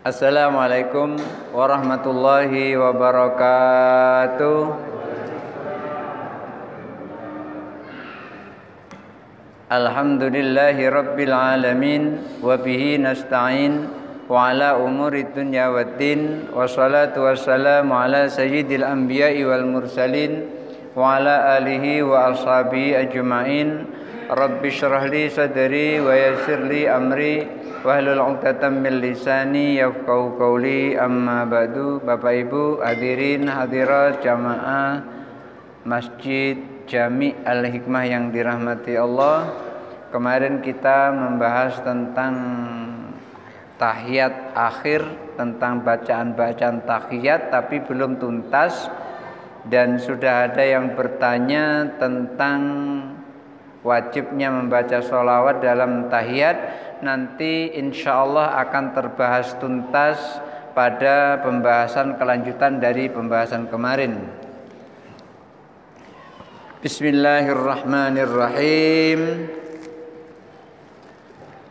Assalamualaikum warahmatullahi wabarakatuh. Alhamdulillahi rabbil alamin wa bihi nasta'in wa ala umuri dunya waddin wassalatu wassalamu ala sayyidil anbiya'i wal mursalin wa ala alihi wa ashabihi ajma'in. Rabbi shrah li sadri wa yassir li amri wahlul 'uqdatam min lisani yafqahu qawli. Amma ba'du. Bapak Ibu hadirin hadirat jamaah Masjid Jami Al-Hikmah yang dirahmati Allah. Kemarin kita membahas tentang tahiyat akhir, tentang bacaan-bacaan tahiyat, tapi belum tuntas. Dan sudah ada yang bertanya tentang wajibnya membaca sholawat dalam tahiyat. Nanti insya Allah akan terbahas tuntas pada pembahasan kelanjutan dari pembahasan kemarin. Bismillahirrahmanirrahim.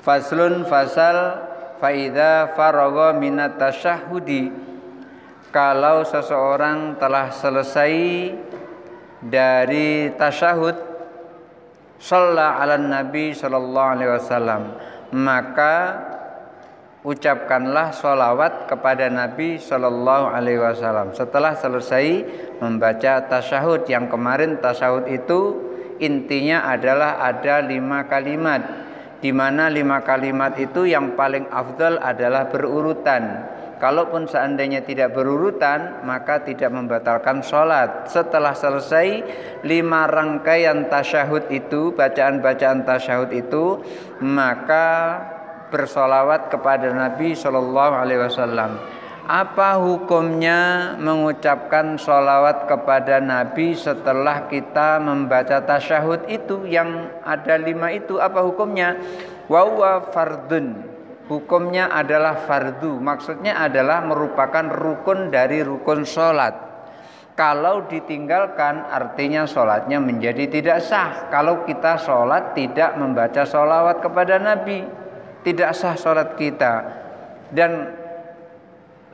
Faslun fasal faidha faragha minat tasyahudi. Kalau seseorang telah selesai dari tasyahud, shalla ala nabi sallallahu alaihi wasallam, maka ucapkanlah sholawat kepada Nabi sallallahu alaihi wasallam setelah selesai membaca tasyahud. Yang kemarin tasyahud itu intinya adalah ada 5 kalimat, di mana 5 kalimat itu yang paling afdal adalah berurutan. Kalaupun seandainya tidak berurutan, maka tidak membatalkan sholat. Setelah selesai 5 rangkaian tasyahud itu, bacaan-bacaan tasyahud itu, maka bersolawat kepada Nabi Shallallahu Alaihi Wasallam. Apa hukumnya mengucapkan sholawat kepada Nabi setelah kita membaca tasyahud itu? Yang ada 5 itu, apa hukumnya? Wa huwa fardun. Hukumnya adalah fardu, maksudnya adalah merupakan rukun dari rukun sholat. Kalau ditinggalkan artinya sholatnya menjadi tidak sah. Kalau kita sholat tidak membaca sholawat kepada Nabi, tidak sah sholat kita. Dan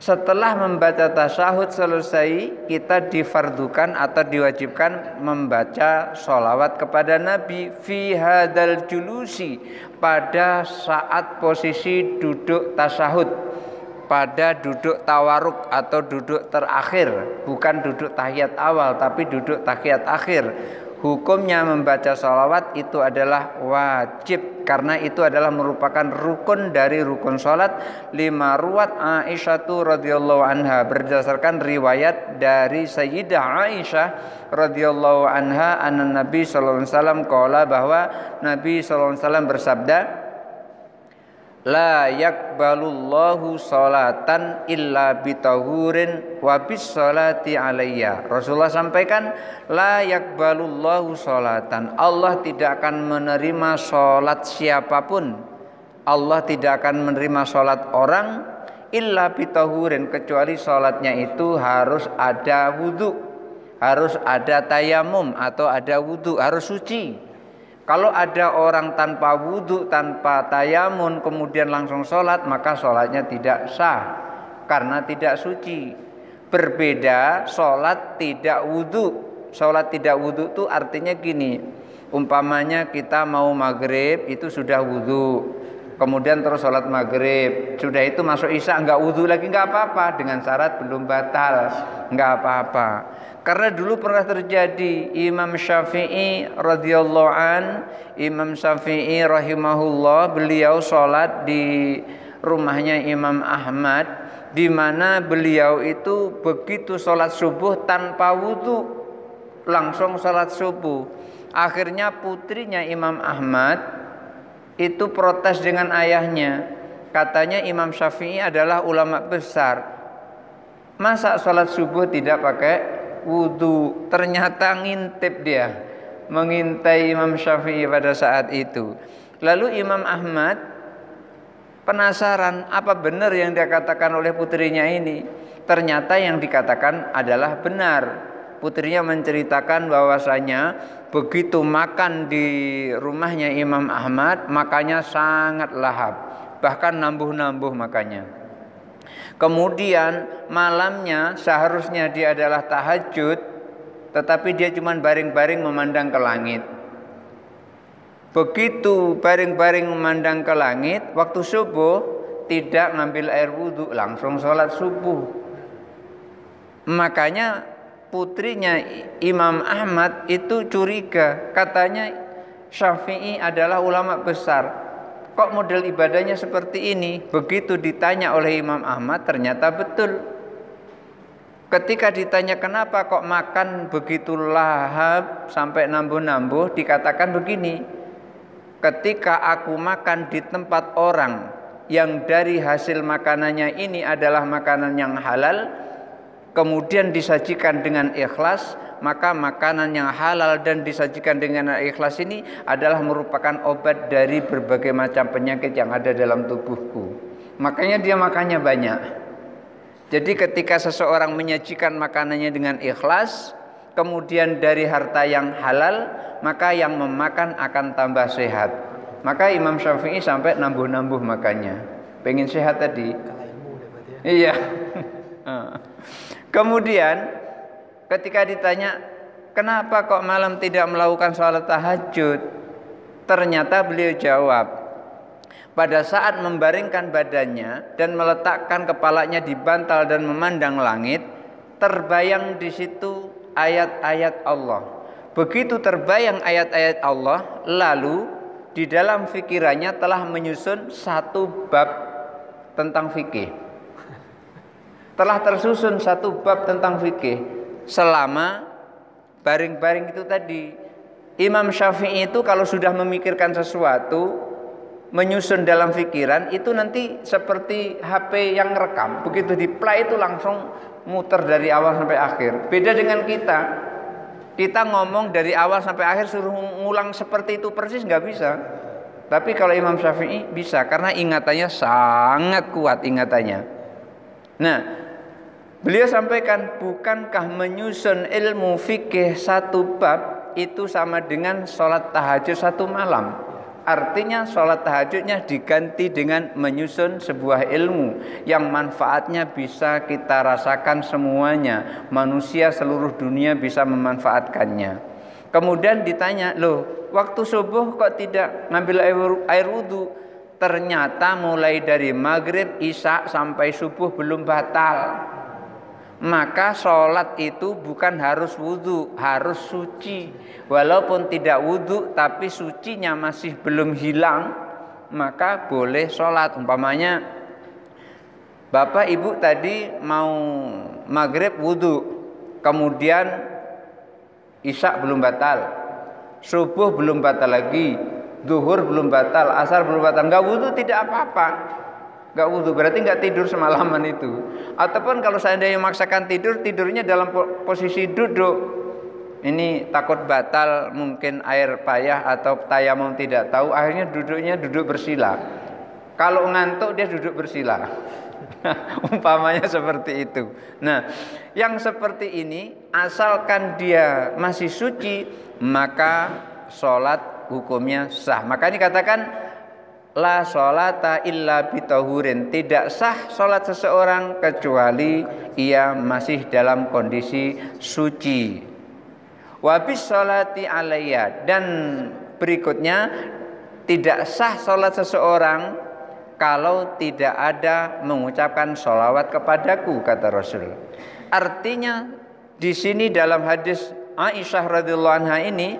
setelah membaca tasyahud selesai, kita difardukan atau diwajibkan membaca sholawat kepada Nabi fi hadal julusi, pada saat posisi duduk tasyahud, pada duduk tawaruk atau duduk terakhir, bukan duduk tahiyat awal tapi duduk tahiyat akhir. Hukumnya membaca sholawat itu adalah wajib, karena itu adalah merupakan rukun dari rukun sholat. 5 ruwat Aisyah radhiyallahu anha, berdasarkan riwayat dari Sayyidah Aisyah radhiyallahu anha, anna Nabi sallallahu alaihi wasallam qala, bahwa Nabi sallallahu alaihi wasallam bersabda, la yakbalullahu sholatan illa bitahurin wa bis sholati alayya. Rasulullah sampaikan, la yakbalullahu sholatan, Allah tidak akan menerima sholat siapapun, Allah tidak akan menerima sholat orang illa bitahurin, kecuali sholatnya itu harus ada wudu, harus ada tayamum atau ada wudu, harus suci. Kalau ada orang tanpa wudhu, tanpa tayamun, kemudian langsung sholat, maka sholatnya tidak sah karena tidak suci. Berbeda sholat tidak wudhu. Sholat tidak wudhu itu artinya gini, umpamanya kita mau maghrib itu sudah wudhu, kemudian terus sholat maghrib, sudah itu masuk isya enggak wudhu lagi, enggak apa-apa, dengan syarat belum batal, enggak apa-apa. Karena dulu pernah terjadi, Imam Syafi'i radhiyallahu an, Imam Syafi'i rahimahullah, beliau sholat di rumahnya Imam Ahmad, di mana beliau itu begitu sholat subuh tanpa wudhu, langsung sholat subuh. Akhirnya putrinya Imam Ahmad itu protes dengan ayahnya, katanya Imam Syafi'i adalah ulama besar, masa sholat subuh tidak pakai wudhu. Ternyata ngintip dia, mengintai Imam Syafi'i pada saat itu. Lalu Imam Ahmad penasaran, apa benar yang dia katakan oleh putrinya ini? Ternyata yang dikatakan adalah benar. Putrinya menceritakan bahwasanya begitu makan di rumahnya Imam Ahmad, makannya sangat lahap, bahkan nambuh-nambuh makannya. Kemudian malamnya seharusnya dia adalah tahajud, tetapi dia cuma baring-baring memandang ke langit. Begitu baring-baring memandang ke langit, waktu subuh tidak ngambil air wudhu, langsung sholat subuh. Makanya putrinya Imam Ahmad itu curiga, katanya Syafi'i adalah ulama besar, kok model ibadahnya seperti ini? Begitu ditanya oleh Imam Ahmad, ternyata betul. Ketika ditanya kenapa kok makan begitu lahap sampai nambuh-nambuh, dikatakan begini, ketika aku makan di tempat orang yang dari hasil makanannya ini adalah makanan yang halal, kemudian disajikan dengan ikhlas, maka makanan yang halal dan disajikan dengan ikhlas ini adalah merupakan obat dari berbagai macam penyakit yang ada dalam tubuhku. Makanya dia makannya banyak. Jadi ketika seseorang menyajikan makanannya dengan ikhlas, kemudian dari harta yang halal, maka yang memakan akan tambah sehat. Maka Imam Syafi'i sampai nambuh-nambuh makannya. Pengen sehat tadi. Iya. Kemudian ketika ditanya kenapa kok malam tidak melakukan sholat tahajud, ternyata beliau jawab, pada saat membaringkan badannya dan meletakkan kepalanya di bantal dan memandang langit, terbayang di situ ayat-ayat Allah. Begitu terbayang ayat-ayat Allah, lalu di dalam fikirannya telah menyusun satu bab tentang fikih. Telah tersusun satu bab tentang fikih selama baring-baring itu tadi. Imam Syafi'i itu kalau sudah memikirkan sesuatu, menyusun dalam pikiran, itu nanti seperti HP yang rekam. Begitu di play itu langsung muter dari awal sampai akhir. Beda dengan kita. Kita ngomong dari awal sampai akhir suruh ngulang seperti itu persis nggak bisa. Tapi kalau Imam Syafi'i bisa, karena ingatannya sangat kuat ingatannya. Nah, beliau sampaikan, bukankah menyusun ilmu fikih satu bab itu sama dengan sholat tahajud satu malam? Artinya sholat tahajudnya diganti dengan menyusun sebuah ilmu yang manfaatnya bisa kita rasakan semuanya. Manusia seluruh dunia bisa memanfaatkannya. Kemudian ditanya, loh waktu subuh kok tidak ngambil air wudhu? Ternyata mulai dari maghrib, isya sampai subuh belum batal. Maka sholat itu bukan harus wudhu, harus suci. Walaupun tidak wudhu tapi sucinya masih belum hilang, maka boleh sholat. Umpamanya bapak ibu tadi mau maghrib wudhu, kemudian isya belum batal, subuh belum batal lagi, zuhur belum batal, asar belum batal, nggak wudhu tidak apa-apa. Gak wudhu berarti gak tidur semalaman itu. Ataupun kalau seandainya memaksakan tidur, tidurnya dalam posisi duduk, ini takut batal mungkin air payah atau tayamum tidak tahu, akhirnya duduknya duduk bersila. Kalau ngantuk dia duduk bersila. Umpamanya seperti itu. Nah, yang seperti ini asalkan dia masih suci, maka sholat hukumnya sah. Maka dikatakan la sholata illa bitahurin, tidak sah sholat seseorang kecuali ia masih dalam kondisi suci. Wabis sholati alayya, dan berikutnya tidak sah sholat seseorang kalau tidak ada mengucapkan sholawat kepadaku, kata Rasul. Artinya di sini dalam hadis Aisyah radhiyallahu anha ini,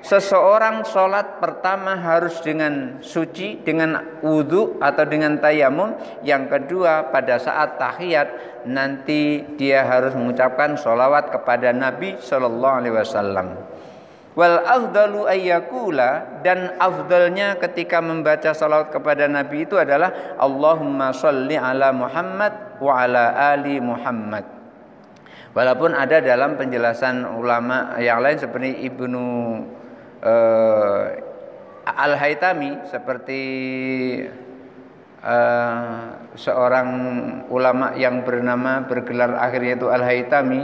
seseorang sholat pertama harus dengan suci, dengan wudhu atau dengan tayamum. Yang kedua pada saat tahiyat nanti dia harus mengucapkan sholawat kepada Nabi Sallallahu Alaihi Wasallam. Wal afdalu ayyakula, dan afdalnya ketika membaca sholawat kepada Nabi itu adalah Allahumma sholli ala Muhammad wa ala ali Muhammad. Walaupun ada dalam penjelasan ulama yang lain seperti Ibnu Al-Haytami, seperti seorang ulama yang bergelar akhirnya itu Al-Haytami,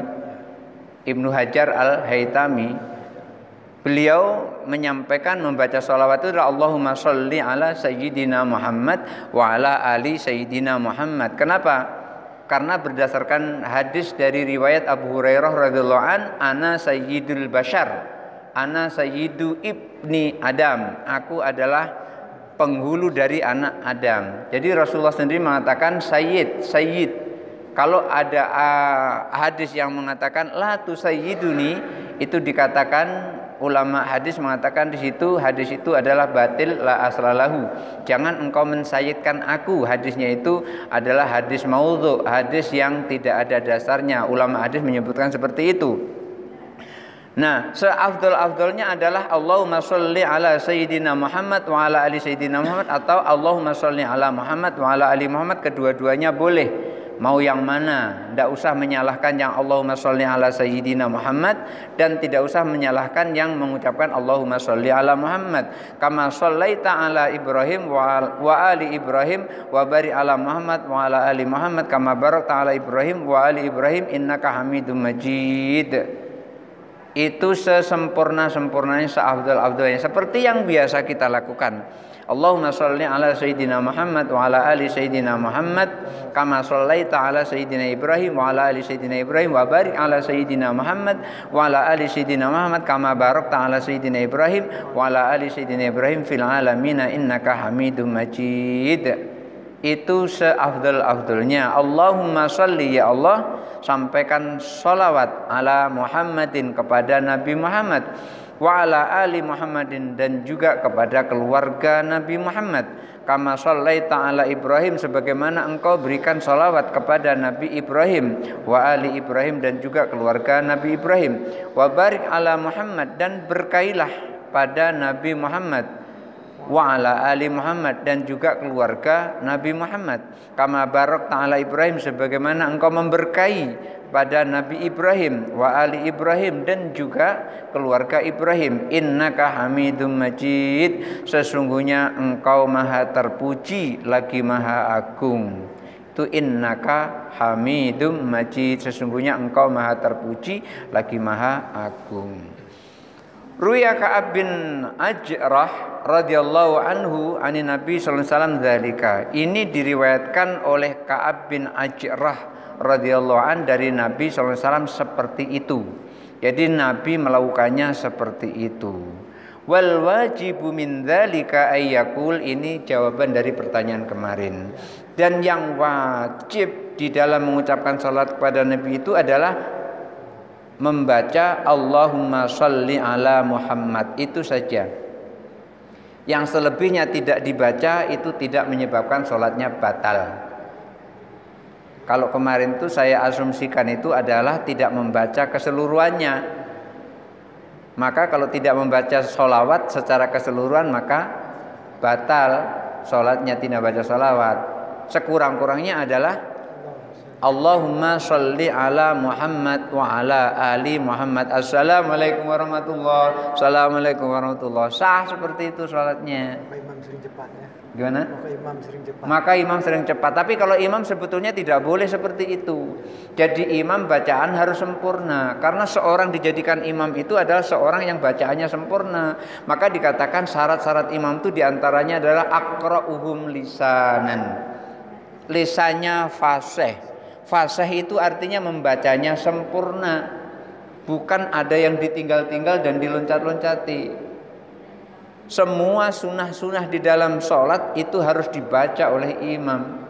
Ibnu Hajar Al-Haytami, beliau menyampaikan membaca sholawat itu adalah Allahumma sholli ala sayyidina Muhammad wa ala ali sayyidina Muhammad. Kenapa? Karena berdasarkan hadis dari riwayat Abu Hurairah radhiyallahu an, ana sayyidul bashar, ana sayyidu ibni Adam, aku adalah penghulu dari anak Adam. Jadi Rasulullah sendiri mengatakan sayyid. Kalau ada hadis yang mengatakan la tusayyiduni, itu dikatakan ulama hadis mengatakan di situ hadis itu adalah batil, la aslalahu. Jangan engkau mensayyidkan aku. Hadisnya itu adalah hadis maudhu, hadis yang tidak ada dasarnya. Ulama hadis menyebutkan seperti itu. Nah, seafdal-afdalnya adalah Allahumma sholli ala sayyidina Muhammad wa ala ali sayyidina Muhammad, atau Allahumma sholli ala Muhammad wa ala ali Muhammad. Kedua-duanya boleh. Mau yang mana? Tidak usah menyalahkan yang Allahumma sholli ala sayyidina Muhammad, dan tidak usah menyalahkan yang mengucapkan Allahumma sholli ala Muhammad. Kama shollaita ala Ibrahim wa ali Ibrahim wa barik ala Muhammad wa ala ali Muhammad kama barakta ala Ibrahim wa ali Ibrahim innaka Hamidum Majid. Itu sesempurna-sempurnanya, seafdal-afdalnya, seperti yang biasa kita lakukan. Allahumma sholli ala sayyidina Muhammad wa ala ali sayyidina Muhammad kama shollaita ala sayyidina Ibrahim wa ala ali sayyidina Ibrahim wa barik ala sayyidina Muhammad wa ala ali sayyidina Muhammad kama barakta ala sayyidina Ibrahim wa ala ali sayyidina Ibrahim fil alamina innaka Hamidum Majid. Itu seafdal-afdalnya. Allahumma sholli, ya Allah, sampaikan sholawat ala Muhammadin, kepada Nabi Muhammad, wa ala ali Muhammadin, dan juga kepada keluarga Nabi Muhammad, kama shollaita ala Ibrahim, sebagaimana engkau berikan sholawat kepada Nabi Ibrahim, wa ali Ibrahim, dan juga keluarga Nabi Ibrahim, wa barik ala Muhammad, dan berkailah pada Nabi Muhammad, wa ala ali Muhammad, dan juga keluarga Nabi Muhammad, kama barakta ala Ibrahim, sebagaimana engkau memberkahi pada Nabi Ibrahim, wa ali Ibrahim, dan juga keluarga Ibrahim. Innaka Hamidum Majid, sesungguhnya engkau maha terpuji lagi maha agung. Itu innaka Hamidum Majid, sesungguhnya engkau maha terpuji lagi maha agung. Ruya Ka'ab bin Ajrah radhiyallahu anhu ani Nabi sallallahu alaihi wasallam dzalika. Ini diriwayatkan oleh Ka'ab bin Ajrah radhiyallahu an dari Nabi sallallahu alaihi wasallam seperti itu. Jadi Nabi melakukannya seperti itu. Wal wajibu min dzalika ayyakul, ini jawaban dari pertanyaan kemarin. Dan yang wajib di dalam mengucapkan salat kepada Nabi itu adalah membaca Allahumma sholli ala Muhammad, itu saja. Yang selebihnya tidak dibaca, itu tidak menyebabkan sholatnya batal. Kalau kemarin itu saya asumsikan itu adalah tidak membaca keseluruhannya. Maka kalau tidak membaca sholawat secara keseluruhan, maka batal sholatnya, tidak baca sholawat. Sekurang-kurangnya adalah Allahumma sholli ala Muhammad wa ala ali Muhammad. Assalamualaikum warahmatullahi, assalamualaikum warahmatullahi. Sah seperti itu sholatnya. Maka imam sering cepat ya. Gimana? Maka imam sering cepat. Tapi kalau imam sebetulnya tidak boleh seperti itu. Jadi imam bacaan harus sempurna. Karena seorang dijadikan imam itu adalah seorang yang bacaannya sempurna. Maka dikatakan syarat-syarat imam itu diantaranya adalah aqra'uhum lisanan. Lisannya fasih. Fasih itu artinya membacanya sempurna, bukan ada yang ditinggal-tinggal dan diloncat-loncati. Semua sunnah-sunnah di dalam sholat itu harus dibaca oleh imam.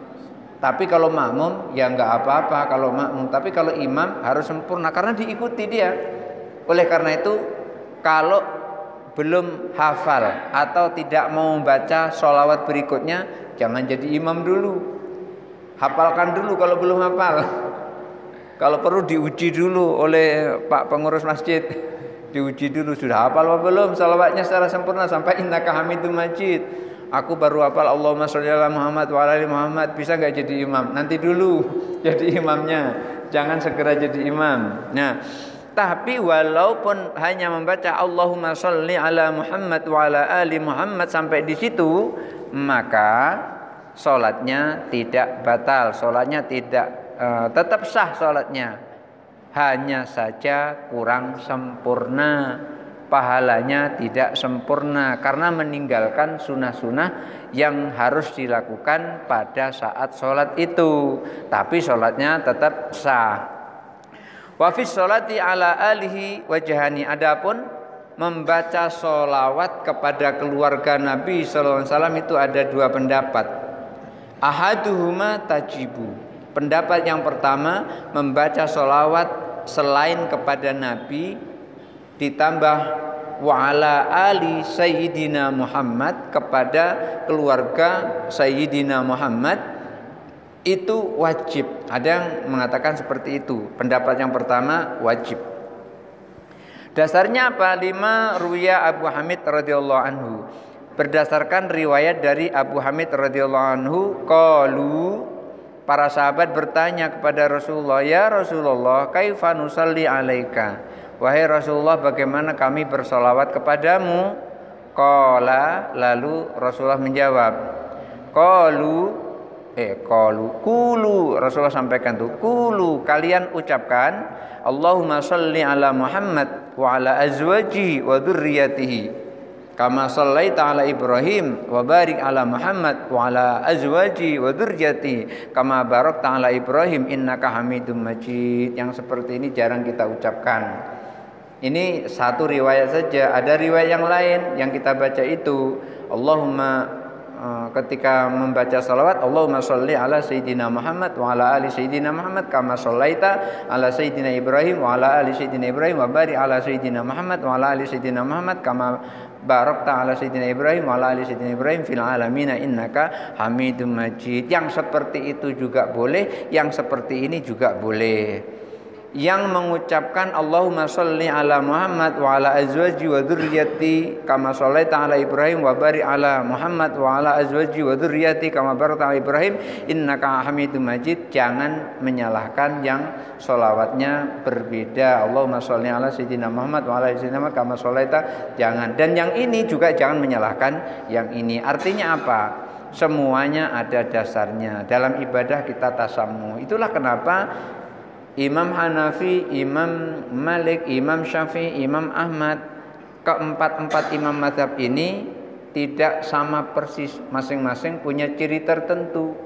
Tapi kalau makmum ya nggak apa-apa kalau makmum. Tapi kalau imam harus sempurna karena diikuti dia. Oleh karena itu kalau belum hafal atau tidak mau membaca sholawat berikutnya, jangan jadi imam dulu. Hafalkan dulu kalau belum hafal. Kalau perlu diuji dulu oleh Pak pengurus masjid. Diuji dulu sudah hafal apa belum salawatnya secara sempurna sampai innaka Hamidum Majid. Aku baru hafal Allahumma sholli ala Muhammad wa ala ali Muhammad. Bisa enggak jadi imam? Nanti dulu jadi imamnya. Jangan segera jadi imam. Nah, tapi walaupun hanya membaca Allahumma sholli ala Muhammad wa ala ali Muhammad sampai di situ, maka sholatnya tidak batal, sholatnya tidak tetap sah sholatnya, hanya saja kurang sempurna. pahalanya tidak sempurna karena meninggalkan sunnah-sunnah yang harus dilakukan pada saat sholat itu, tapi sholatnya tetap sah. Wa fi sholati ala alihi wajhani, adapun membaca sholawat kepada keluarga Nabi sallallahu alaihi wasallam itu ada dua pendapat. Ahaduhuma tajibu, pendapat yang pertama membaca sholawat selain kepada Nabi ditambah wa ala ali sayyidina Muhammad, kepada keluarga Sayyidina Muhammad itu wajib. Ada yang mengatakan seperti itu. Pendapat yang pertama wajib. Dasarnya apa? Lima ruya Abu Hamid radhiyallahu anhu. Berdasarkan riwayat dari Abu Hamid radhiyallahu anhu, qalu, para sahabat bertanya kepada Rasulullah, ya Rasulullah, kaifa nusalli alaika? Wahai Rasulullah, bagaimana kami bersolawat kepadamu? Qala, lalu Rasulullah menjawab, Kulu, Rasulullah sampaikan tuh, kulu, kalian ucapkan, Allahumma salli ala Muhammad wa ala azwaji wa dzurriyyatihi kama shallaita ala Ibrahim wa barik ala Muhammad wa ala azwaji wa dzurriyyatihi kama barakta ala Ibrahim innaka Hamidum Majid. Yang seperti ini jarang kita ucapkan. Ini satu riwayat saja. Ada riwayat yang lain yang kita baca itu, Allahumma, ketika membaca salawat, Allahumma sholli ala Sayyidina Muhammad wa ala ali Sayyidina Muhammad kama shollaita ala Sayyidina Ibrahim wa ala ali Sayyidina Ibrahim wa barik ala Sayyidina Muhammad wa ala ali Sayyidina Muhammad kama barakta ala Sayyidina Ibrahim wa ala ali Sayyidina Ibrahim fil alamina innaka Hamidum Majid. Yang seperti itu juga boleh, yang seperti ini juga boleh. Yang mengucapkan Allahumma sholli ala Muhammad wa ala azwaji wa dzurriyyati kama shallaita ala Ibrahim wa barik ala Muhammad wa ala azwaji wa dzurriyyati kama barakta ala Ibrahim innaka Hamidum Majid, jangan menyalahkan yang sholawatnya berbeda. Allahumma sholli ala Sayyidina Muhammad wa ala Sayyidina Muhammad kama shallaita, jangan. Dan yang ini juga jangan menyalahkan yang ini. Artinya apa? Semuanya ada dasarnya. Dalam ibadah kita tasamuh. Itulah kenapa Imam Hanafi, Imam Malik, Imam Syafi'i, Imam Ahmad, keempat-empat imam mazhab ini tidak sama persis, masing-masing punya ciri tertentu.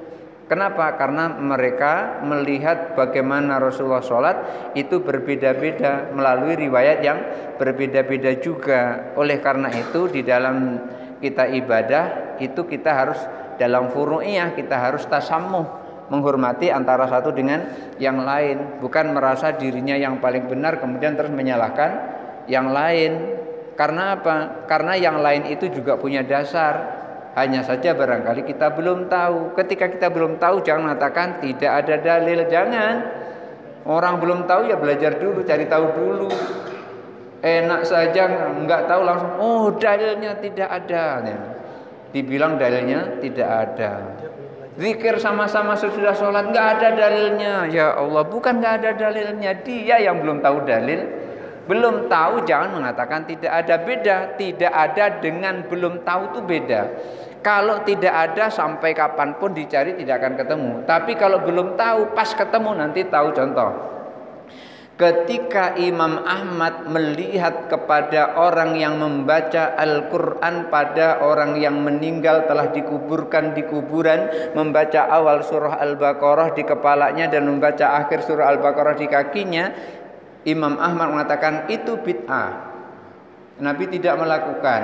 Kenapa? Karena mereka melihat bagaimana Rasulullah sholat itu berbeda-beda melalui riwayat yang berbeda-beda juga. Oleh karena itu di dalam kita ibadah itu kita harus dalam furu'iyah, kita harus tasammuh, menghormati antara satu dengan yang lain, bukan merasa dirinya yang paling benar kemudian terus menyalahkan yang lain. Karena apa? Karena yang lain itu juga punya dasar. Hanya saja barangkali kita belum tahu. Ketika kita belum tahu, jangan mengatakan tidak ada dalil. Jangan. Orang belum tahu ya belajar dulu, cari tahu dulu. Enak saja nggak tahu langsung, oh dalilnya tidak ada. Dibilang dalilnya tidak ada. Zikir sama-sama sesudah sholat, nggak ada dalilnya. Ya Allah, bukan nggak ada dalilnya, dia yang belum tahu dalil. Belum tahu jangan mengatakan tidak ada. Beda, tidak ada dengan belum tahu itu beda. Kalau tidak ada sampai kapanpun dicari tidak akan ketemu. Tapi kalau belum tahu pas ketemu nanti tahu. Contoh, ketika Imam Ahmad melihat kepada orang yang membaca Al-Quran pada orang yang meninggal telah dikuburkan di kuburan, membaca awal surah Al-Baqarah di kepalanya dan membaca akhir surah Al-Baqarah di kakinya, Imam Ahmad mengatakan itu bid'ah. Nabi tidak melakukan.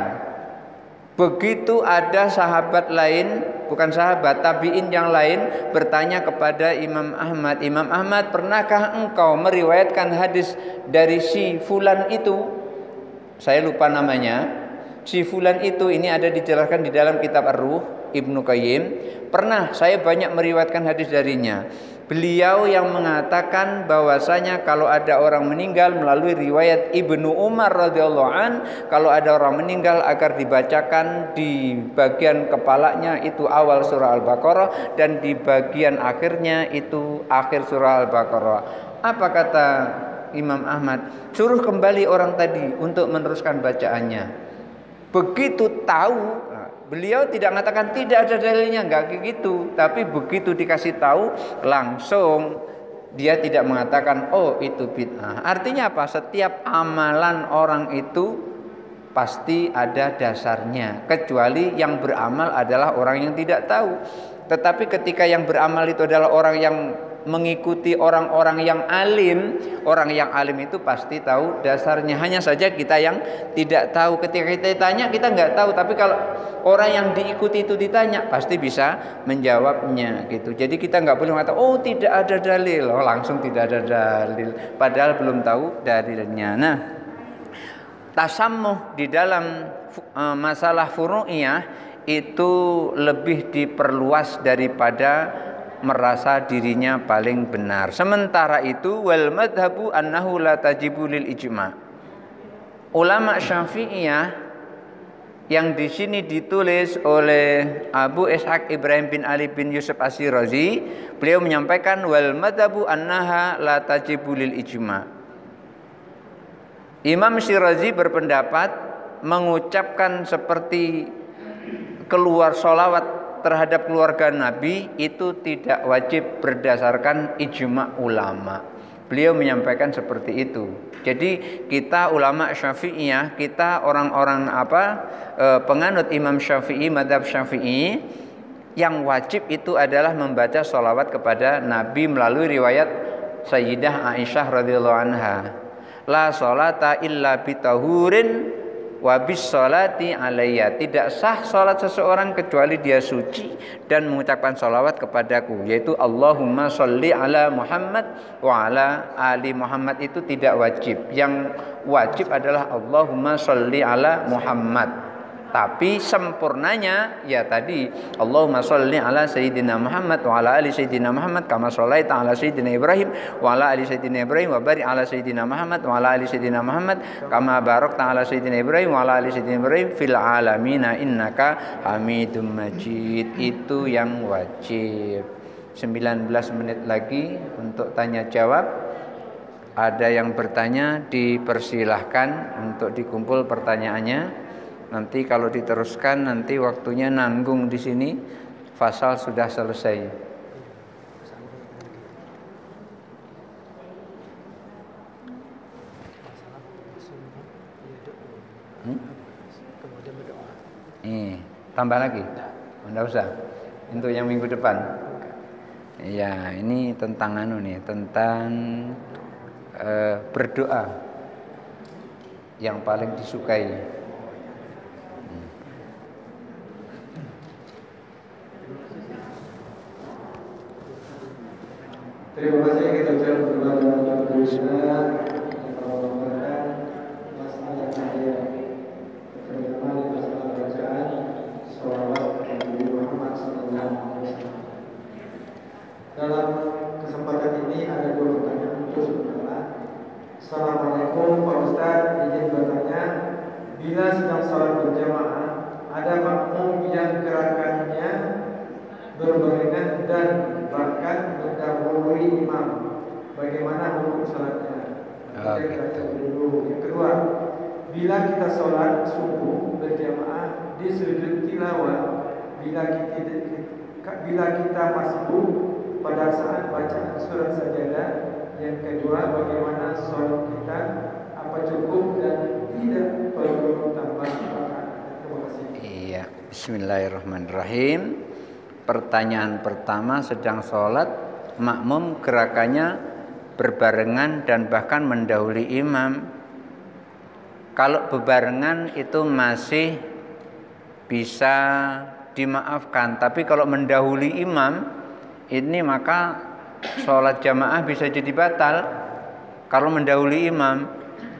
Begitu ada sahabat lain, bukan sahabat, tabi'in yang lain bertanya kepada Imam Ahmad, Imam Ahmad, pernahkah engkau meriwayatkan hadis dari si fulan itu? Saya lupa namanya. Si fulan itu, ini ada dijelaskan di dalam kitab Ar-Ruh Ibnu Qayyim. Pernah, saya banyak meriwayatkan hadis darinya. Beliau yang mengatakan bahwasanya kalau ada orang meninggal melalui riwayat Ibnu Umar radhiyallahu an, kalau ada orang meninggal agar dibacakan di bagian kepalanya itu awal surah Al-Baqarah dan di bagian akhirnya itu akhir surah Al-Baqarah. Apa kata Imam Ahmad? Suruh kembali orang tadi untuk meneruskan bacaannya. Begitu tahu, beliau tidak mengatakan tidak ada dalilnya, enggak kayak gitu. Tapi begitu dikasih tahu, langsung dia tidak mengatakan oh itu bid'ah. Artinya apa? Setiap amalan orang itu pasti ada dasarnya, kecuali yang beramal adalah orang yang tidak tahu. Tetapi ketika yang beramal itu adalah orang yang mengikuti orang-orang yang alim, orang yang alim itu pasti tahu dasarnya. Hanya saja kita yang tidak tahu. Ketika kita tanya kita nggak tahu, tapi kalau orang yang diikuti itu ditanya pasti bisa menjawabnya gitu. Jadi kita nggak boleh mengatakan oh tidak ada dalil, oh langsung tidak ada dalil, padahal belum tahu dalilnya. Nah, tasammuh di dalam masalah furu'iyah itu lebih diperluas daripada merasa dirinya paling benar. Sementara itu wal madhabu annahu la tajibu lil ijma'. Ulama Syafi'iyah yang di sini ditulis oleh Abu Ishaq Ibrahim bin Ali bin Yusuf Asyirazi, beliau menyampaikan wal madhabu annaha la tajibu lil ijma'. Imam Syirazi berpendapat mengucapkan seperti keluar sholawat terhadap keluarga Nabi itu tidak wajib berdasarkan ijma' ulama. Beliau menyampaikan seperti itu. Jadi kita ulama Syafi'iyah, kita orang-orang penganut Imam Syafi'i, madhab Syafi'i, yang wajib itu adalah membaca sholawat kepada Nabi melalui riwayat Sayyidah Aisyah radhiyallahu anha. La sholata illa bitahurin wabis sholati alayya. Tidak sah sholat seseorang kecuali dia suci dan mengucapkan sholawat kepadaku, yaitu Allahumma sholli ala Muhammad wa ala ali Muhammad. Itu tidak wajib. Yang wajib adalah Allahumma sholli ala Muhammad. Tapi sempurnanya ya tadi Allahumma sholli ala sayyidina Muhammad wa ala ali sayyidina Muhammad kama shallaita ala sayyidina Ibrahim wa ala ali sayyidina Ibrahim wa barik ala sayyidina Muhammad wa ala ali sayyidina Muhammad kama barakta ala sayyidina Ibrahim wa ala ali sayyidina Ibrahim fil alamina innaka Hamidum Majid. Itu yang wajib. 19 menit lagi untuk tanya jawab. Ada yang bertanya dipersilahkan untuk dikumpul pertanyaannya. Nanti kalau diteruskan nanti waktunya nanggung di sini. Fasal sudah selesai. Tambah lagi? Enggak usah. Untuk yang minggu depan. Ya, ini tentang tentang berdoa yang paling disukai. Terima kasih kita ucapkan kepada Alhamdulillah masalah saya terutama di masalah bacaan sholawat Nabi Muhammad SAW. Dalam kesempatan ini ada dua pertanyaan untuk saudara. Assalamualaikum Pak Ustaz, izin bertanya, bila sedang sholat berjamaah ada makmum yang gerakannya berbarengan dan bahkan mendahului imam, bagaimana hukum salatnya? Yang kedua, bila kita sholat subuh berjamaah di sujud tilawah, bila kita masbuk pada saat bacaan surat sajadah, yang kedua bagaimana sholat kita, apa cukup dan tidak perlu tambah rakaat? Terima kasih. Iya, Bismillahirrahmanirrahim. Pertanyaan pertama, sedang sholat makmum gerakannya berbarengan dan bahkan mendahului imam. Kalau bebarengan itu masih bisa dimaafkan, tapi kalau mendahului imam ini maka sholat jamaah bisa jadi batal. Kalau mendahului imam,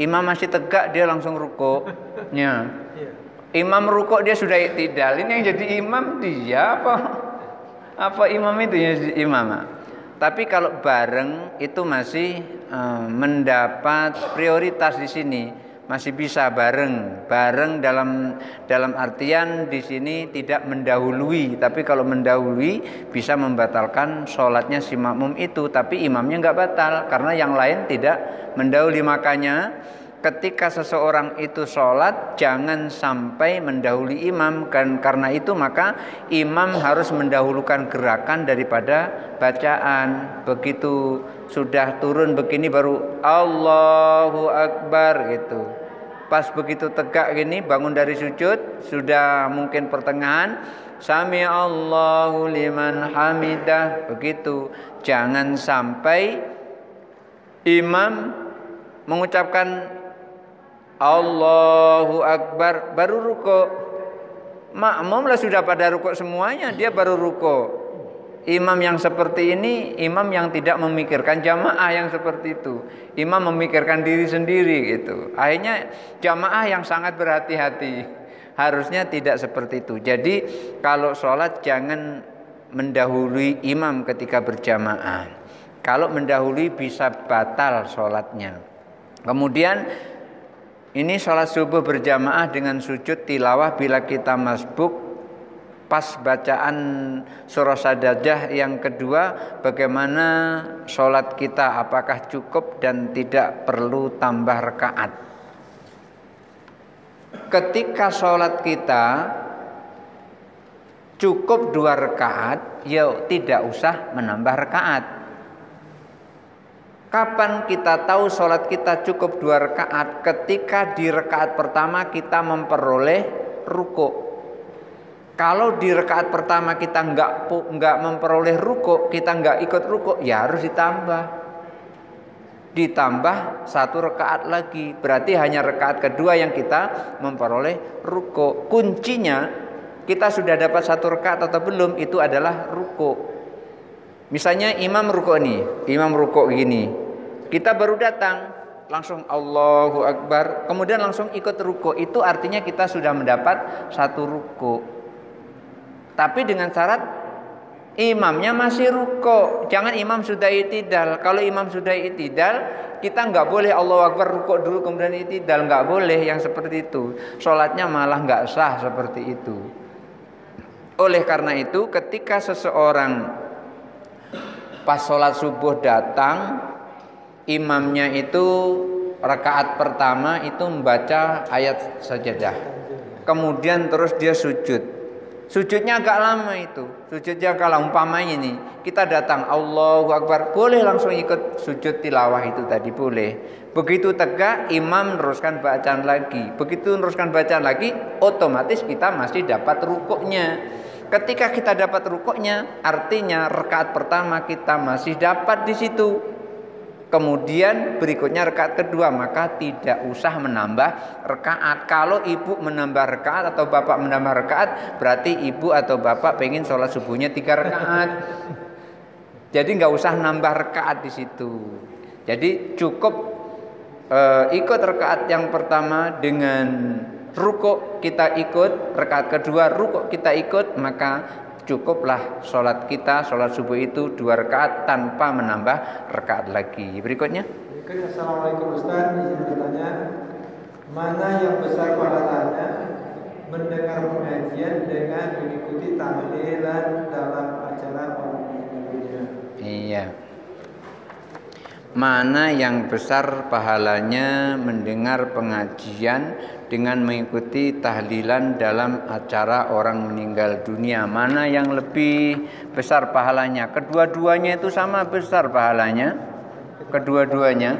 imam masih tegak dia langsung rukuknya. Imam rukuk dia sudah iktidal, ini yang jadi imam dia apa imam itu ya imam. Tapi kalau bareng itu masih mendapat prioritas di sini, masih bisa bareng dalam artian di sini tidak mendahului. Tapi kalau mendahului bisa membatalkan sholatnya si makmum itu, tapi imamnya nggak batal karena yang lain tidak mendahului. Makanya ketika seseorang itu sholat jangan sampai mendahului imam, karena itu maka imam harus mendahulukan gerakan daripada bacaan. Begitu sudah turun begini baru Allahu Akbar gitu. pas begitu tegak gini bangun dari sujud, sudah mungkin pertengahan, sami Allahu liman hamidah, begitu. Jangan sampai imam mengucapkan Allahu Akbar baru rukuk. Makmumlah sudah pada rukuk semuanya, dia baru rukuk. Imam yang seperti ini, imam yang tidak memikirkan jamaah yang seperti itu. Imam memikirkan diri sendiri gitu. Akhirnya jamaah yang sangat berhati-hati. Harusnya tidak seperti itu. Jadi kalau sholat jangan mendahului imam ketika berjamaah. Kalau mendahului bisa batal sholatnya. Kemudian ini sholat subuh berjamaah dengan sujud tilawah bila kita masbuk pas bacaan surah Sajdah yang kedua, bagaimana sholat kita, apakah cukup dan tidak perlu tambah rakaat. Ketika sholat kita cukup 2 rakaat, ya tidak usah menambah rakaat. Kapan kita tahu sholat kita cukup 2 rakaat? Ketika di rakaat pertama kita memperoleh rukuk. Kalau di rakaat pertama kita nggak memperoleh rukuk, kita nggak ikut rukuk, ya harus ditambah 1 rakaat lagi. Berarti hanya rakaat kedua yang kita memperoleh rukuk. Kuncinya kita sudah dapat 1 rakaat atau belum, itu adalah rukuk. Misalnya imam rukuk nih, imam rukuk gini, kita baru datang langsung Allahu Akbar, kemudian langsung ikut rukuk, itu artinya kita sudah mendapat 1 rukuk. Tapi dengan syarat imamnya masih rukuk. Jangan imam sudah i'tidal. Kalau imam sudah i'tidal, kita nggak boleh Allahu Akbar rukuk dulu kemudian i'tidal, nggak boleh yang seperti itu. Sholatnya malah nggak sah seperti itu. Oleh karena itu, ketika seseorang pas sholat subuh datang, imamnya itu rakaat pertama itu membaca ayat sajadah, kemudian terus dia sujud. Sujudnya agak lama itu. Sujudnya kalau umpamanya ini kita datang Allahu Akbar, boleh langsung ikut sujud tilawah itu tadi, boleh. Begitu tegak imam meneruskan bacaan lagi. Begitu meneruskan bacaan lagi, otomatis kita masih dapat rukuknya. Ketika kita dapat rukuknya, artinya rakaat pertama kita masih dapat di situ. Kemudian berikutnya rakaat kedua, maka tidak usah menambah rakaat. Kalau ibu menambah rakaat atau bapak menambah rakaat, berarti ibu atau bapak pengen sholat subuhnya 3 rakaat. Jadi nggak usah nambah rakaat di situ. Jadi cukup ikut rakaat yang pertama dengan rukuk kita ikut, rakaat kedua rukuk kita ikut, maka cukuplah sholat kita, sholat subuh itu 2 rakaat tanpa menambah rakaat lagi. Berikutnya. Assalamualaikum Ustaz, izin bertanya, mana yang besar pahalanya mendengar pengajian dengan mengikuti tahlilan dalam acara orang meninggal dunia? Iya. Mana yang besar pahalanya mendengar pengajian dengan mengikuti tahlilan dalam acara orang meninggal dunia? Mana yang lebih besar pahalanya? Kedua-duanya itu sama besar pahalanya. Kedua-duanya.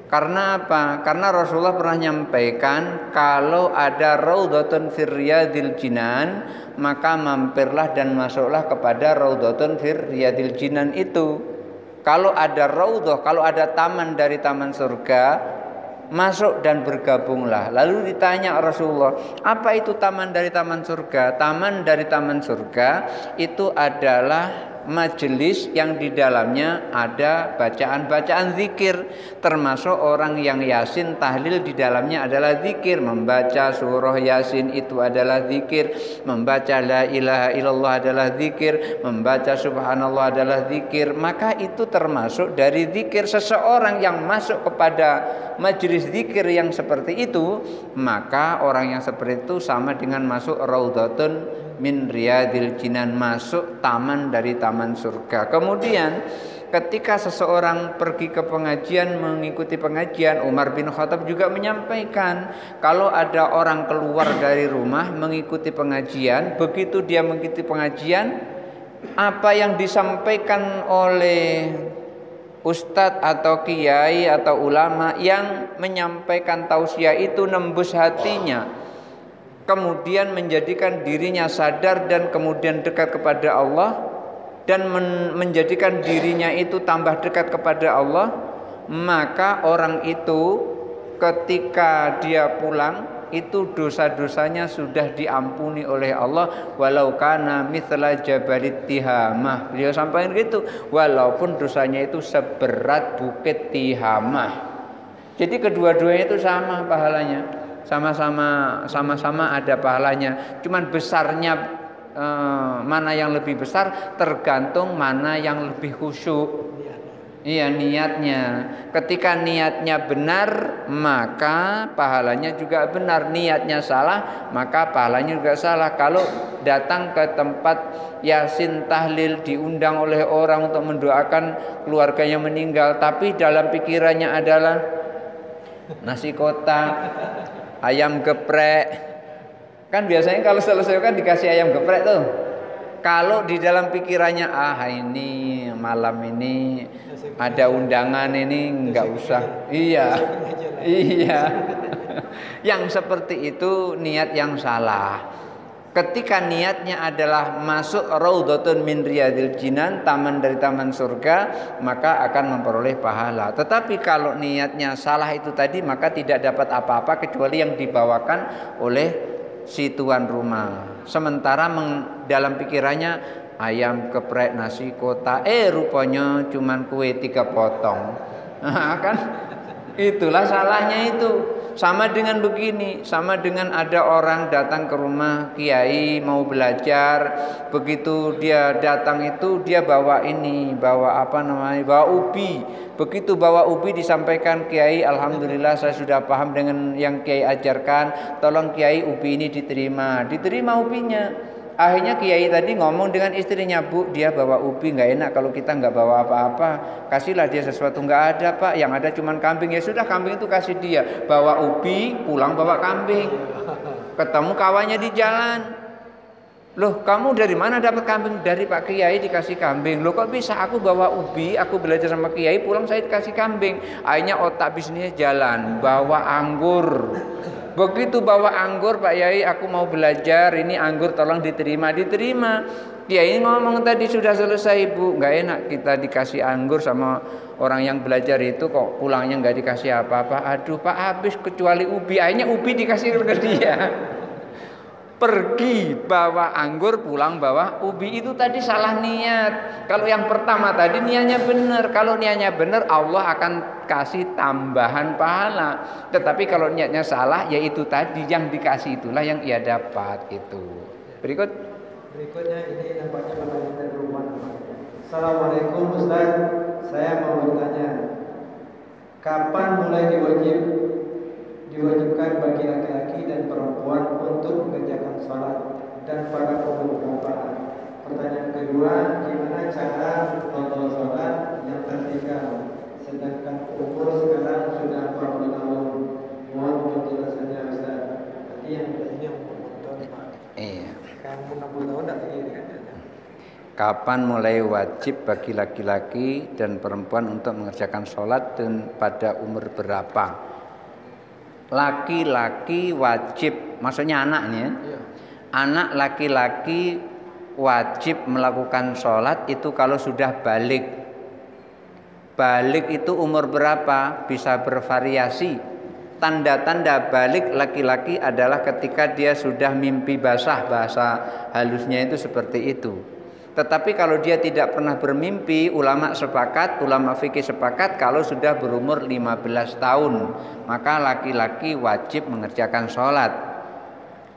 Karena apa? Karena Rasulullah pernah menyampaikan kalau ada raudhatun fir riyadil jinan, maka mampirlah dan masuklah kepada raudhatun fir riyadil jinan itu. Kalau ada raudhah, kalau ada taman dari taman surga, masuk dan bergabunglah. Lalu ditanya Rasulullah, apa itu taman dari taman surga? Taman dari taman surga itu adalah majelis yang di dalamnya ada bacaan-bacaan zikir, termasuk orang yang yasin tahlil di dalamnya adalah zikir. Membaca surah yasin itu adalah zikir, membaca la ilaha illallah adalah zikir, membaca subhanallah adalah zikir. Maka itu termasuk dari zikir. Seseorang yang masuk kepada majelis zikir yang seperti itu, maka orang yang seperti itu sama dengan masuk raudhatun min riyadil jinan, masuk taman dari taman surga. Kemudian ketika seseorang pergi ke pengajian, mengikuti pengajian, Umar bin Khattab juga menyampaikan kalau ada orang keluar dari rumah mengikuti pengajian, begitu dia mengikuti pengajian, apa yang disampaikan oleh ustadz atau kiai atau ulama yang menyampaikan tausiah itu nembus hatinya, kemudian menjadikan dirinya sadar dan kemudian dekat kepada Allah, dan menjadikan dirinya itu tambah dekat kepada Allah, maka orang itu ketika dia pulang itu dosa-dosanya sudah diampuni oleh Allah, walau kana mithla jabalit tihamah. Beliau sampaikan gitu, walaupun dosanya itu seberat bukit Tihamah. Jadi kedua-duanya itu sama pahalanya, sama-sama ada pahalanya. Cuman besarnya mana yang lebih besar tergantung mana yang lebih khusyuk. Iya, niatnya. Ketika niatnya benar, maka pahalanya juga benar. Niatnya salah, maka pahalanya juga salah. Kalau datang ke tempat yasin tahlil, diundang oleh orang untuk mendoakan keluarganya meninggal, tapi dalam pikirannya adalah nasi kotak, ayam geprek. Kan biasanya kalau selesai kan dikasih ayam geprek tuh. Kalau di dalam pikirannya, ini malam ini ada undangan, ini enggak usah. Iya. Yang seperti itu niat yang salah. Ketika niatnya adalah masuk raudhatun min riyadil jinan, taman dari taman surga, maka akan memperoleh pahala. Tetapi kalau niatnya salah itu tadi, maka tidak dapat apa-apa kecuali yang dibawakan oleh si tuan rumah. Sementara dalam pikirannya ayam geprek, nasi kotak, rupanya cuman kue 3 potong. Kan itulah salahnya itu. Sama dengan begini, sama dengan ada orang datang ke rumah kiai mau belajar, begitu dia datang itu dia bawa bawa ubi. Begitu bawa ubi disampaikan kiai, alhamdulillah saya sudah paham dengan yang kiai ajarkan, tolong kiai ubi ini diterima ubinya. Akhirnya kiai tadi ngomong dengan istrinya, Bu, dia bawa ubi, nggak enak kalau kita nggak bawa apa-apa. Kasihlah dia sesuatu. Nggak ada, Pak, yang ada cuma kambing. Ya sudah, kambing itu kasih dia. Bawa ubi, pulang bawa kambing. Ketemu kawannya di jalan. Loh, kamu dari mana dapat kambing? Dari Pak Kiai dikasih kambing. Loh, kok bisa? Aku bawa ubi, aku belajar sama Kiai, pulang saya dikasih kambing. Akhirnya otak bisnisnya jalan. Bawa anggur. Begitu bawa anggur, Pak Yai, aku mau belajar, ini anggur tolong diterima. Kiai ngomong tadi sudah selesai, Bu, nggak enak kita dikasih anggur sama orang yang belajar itu kok pulangnya nggak dikasih apa-apa. Aduh Pak, habis kecuali ubi. Akhirnya ubi dikasih ke dia. Pergi bawa anggur, pulang bawa ubi, itu tadi salah niat. Kalau yang pertama tadi niatnya benar. Kalau niatnya benar, Allah akan kasih tambahan pahala. Tetapi kalau niatnya salah, yaitu tadi yang dikasih itulah yang ia dapat itu. Berikutnya ini nampaknya pertanyaan dari rumah. Assalamualaikum Ustaz, saya mau bertanya, kapan mulai diwajibkan bagi laki-laki dan perempuan untuk mengerjakan sholat dan pada umur berapa? Pertanyaan kedua, gimana cara mengontrol sholat yang tertinggal sedangkan umur sekarang sudah 40 tahun? Mohon penjelasannya Ustaz. Nanti yang menonton Pak. Iya. Kamu 60 tahun tidak begini kan? Kapan mulai wajib bagi laki-laki dan perempuan untuk mengerjakan sholat dan pada umur berapa? Laki-laki wajib, maksudnya anaknya, anak laki-laki wajib melakukan sholat itu kalau sudah balik. Balik itu umur berapa? Bisa bervariasi. Tanda-tanda balik laki-laki adalah ketika dia sudah mimpi basah, bahasa halusnya itu seperti itu. Tetapi kalau dia tidak pernah bermimpi, ulama fikih sepakat kalau sudah berumur 15 tahun, maka laki-laki wajib mengerjakan sholat.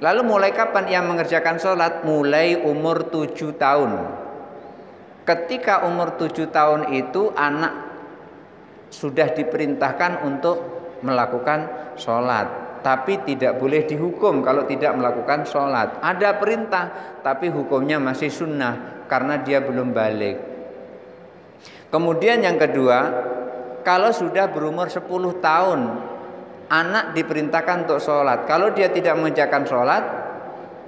Lalu mulai kapan ia mengerjakan sholat? Mulai umur 7 tahun. Ketika umur 7 tahun itu anak sudah diperintahkan untuk melakukan sholat. Tapi tidak boleh dihukum kalau tidak melakukan sholat. Ada perintah, tapi hukumnya masih sunnah karena dia belum balik. Kemudian yang kedua, kalau sudah berumur 10 tahun, anak diperintahkan untuk sholat. Kalau dia tidak mengerjakan sholat,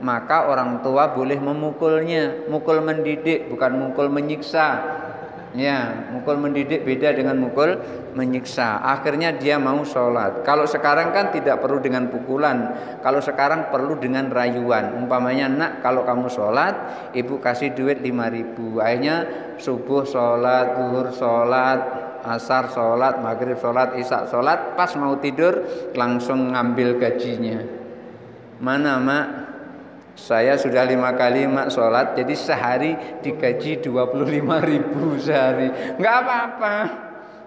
maka orang tua boleh memukulnya. Mukul mendidik, bukan mukul menyiksa. Ya, mukul mendidik beda dengan mukul menyiksa. Akhirnya dia mau sholat. Kalau sekarang kan tidak perlu dengan pukulan. Kalau sekarang perlu dengan rayuan. Umpamanya, nak kalau kamu sholat, ibu kasih duit 5.000. Akhirnya subuh sholat, zuhur sholat, asar sholat, maghrib sholat, isya sholat. Pas mau tidur langsung ngambil gajinya. Mana mak? Saya sudah 5 kali mak sholat, jadi sehari digaji 25.000 sehari. Nggak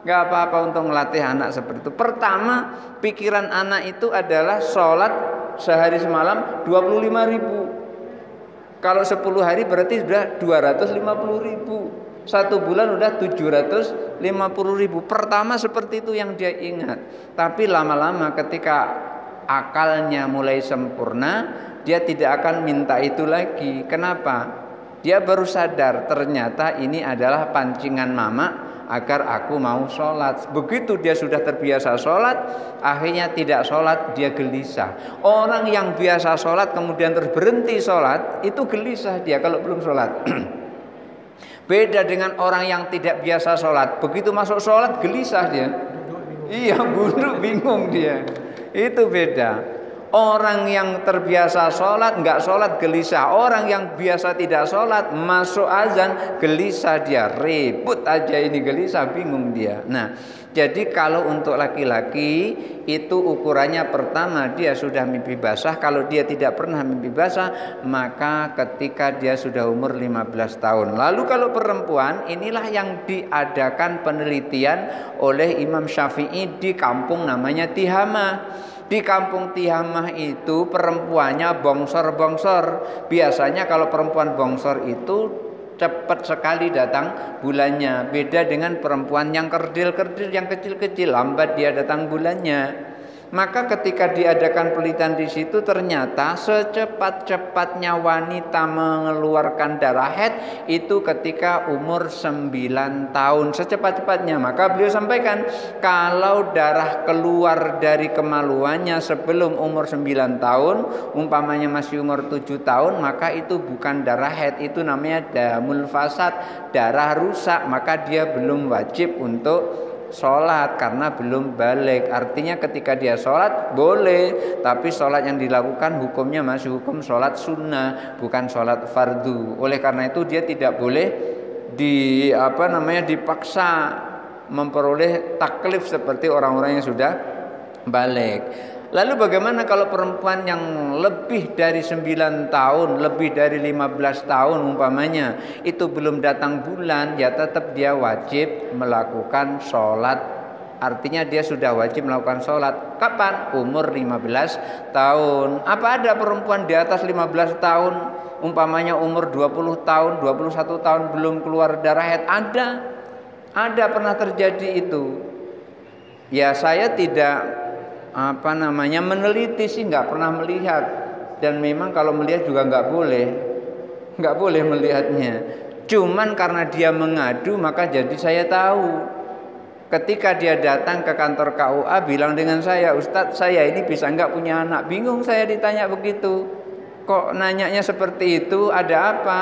apa-apa untuk melatih anak seperti itu. Pertama, pikiran anak itu adalah sholat sehari semalam 25.000. Kalau 10 hari berarti sudah 250.000. 1 bulan udah 750.000. Pertama seperti itu yang dia ingat. Tapi lama-lama ketika akalnya mulai sempurna, dia tidak akan minta itu lagi. Kenapa? Dia baru sadar ternyata ini adalah pancingan mama agar aku mau sholat. Begitu dia sudah terbiasa sholat, akhirnya tidak sholat, dia gelisah. Orang yang biasa sholat kemudian terus berhenti sholat, itu gelisah dia kalau belum sholat. Beda dengan orang yang tidak biasa sholat, begitu masuk sholat gelisah dia. Iya, bingung dia. Itu beda. Orang yang terbiasa sholat nggak sholat gelisah. Orang yang biasa tidak sholat masuk azan gelisah dia, ribut aja ini gelisah, bingung dia. Nah, jadi kalau untuk laki-laki itu ukurannya pertama dia sudah mimpi basah. Kalau dia tidak pernah mimpi basah, maka ketika dia sudah umur 15 tahun. Lalu kalau perempuan, inilah yang diadakan penelitian oleh Imam Syafi'i di kampung namanya Tihamah. Di kampung Tihamah itu perempuannya bongsor-bongsor. Biasanya kalau perempuan bongsor itu cepat sekali datang bulannya. Beda dengan perempuan yang kerdil-kerdil, yang kecil-kecil, lambat dia datang bulannya. Maka ketika diadakan penelitian di situ, ternyata secepat-cepatnya wanita mengeluarkan darah haid itu ketika umur 9 tahun, secepat-cepatnya. Maka beliau sampaikan, kalau darah keluar dari kemaluannya sebelum umur 9 tahun, umpamanya masih umur 7 tahun, maka itu bukan darah haid, itu namanya damul fasad, darah rusak. Maka dia belum wajib untuk sholat karena belum balik. Artinya ketika dia sholat boleh, tapi sholat yang dilakukan hukumnya masih hukum sholat sunnah, bukan sholat fardu. Oleh karena itu dia tidak boleh dipaksa memperoleh taklif seperti orang-orang yang sudah balik. Lalu bagaimana kalau perempuan yang lebih dari 9 tahun, lebih dari 15 tahun umpamanya, itu belum datang bulan, ya tetap dia wajib melakukan sholat. Artinya dia sudah wajib melakukan sholat. Kapan? Umur 15 tahun. Apa ada perempuan di atas 15 tahun, umpamanya umur 20 tahun, 21 tahun belum keluar darah haid? Ada pernah terjadi itu. Ya saya tidak meneliti sih, nggak pernah melihat, dan memang kalau melihat juga nggak boleh melihatnya. Cuman karena dia mengadu maka jadi saya tahu. Ketika dia datang ke kantor KUA bilang dengan saya, Ustadz saya ini bisa nggak punya anak? Bingung saya ditanya begitu. Kok nanyanya seperti itu? Ada apa?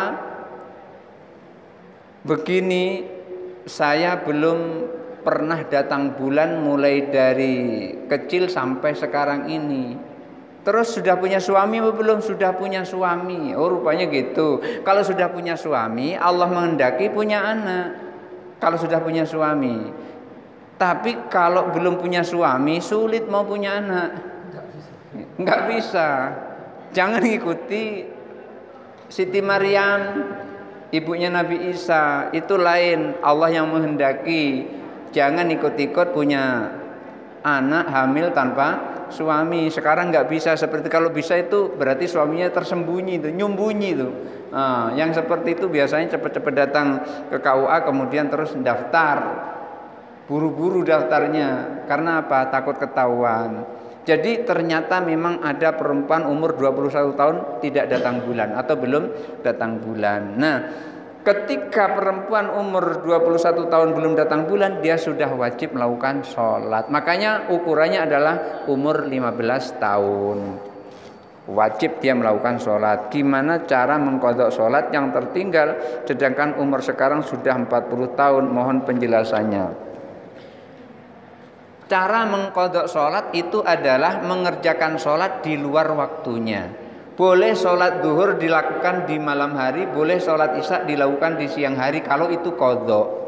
Begini, saya belum pernah datang bulan mulai dari kecil sampai sekarang ini. Terus sudah punya suami atau belum? Sudah punya suami. Oh rupanya gitu. Kalau sudah punya suami, Allah menghendaki punya anak. Kalau sudah punya suami. Tapi kalau belum punya suami, sulit mau punya anak. Nggak bisa. Jangan ikuti Siti Maryam, ibunya Nabi Isa. Itu lain, Allah yang menghendaki. Jangan ikut-ikut punya anak hamil tanpa suami. Sekarang nggak bisa seperti, kalau bisa itu berarti suaminya tersembunyi itu, nyembunyi itu. Yang seperti itu biasanya cepat-cepat datang ke KUA kemudian terus daftar, buru-buru daftarnya. Karena apa? Takut ketahuan. Jadi ternyata memang ada perempuan umur 21 tahun tidak datang bulan atau belum datang bulan. Nah, ketika perempuan umur 21 tahun belum datang bulan, dia sudah wajib melakukan sholat. Makanya ukurannya adalah umur 15 tahun. wajib dia melakukan sholat. Gimana cara mengqadha sholat yang tertinggal sedangkan umur sekarang sudah 40 tahun? Mohon penjelasannya. Cara mengqadha sholat itu adalah mengerjakan sholat di luar waktunya. Boleh sholat duhur dilakukan di malam hari, boleh sholat isya dilakukan di siang hari kalau itu qadha.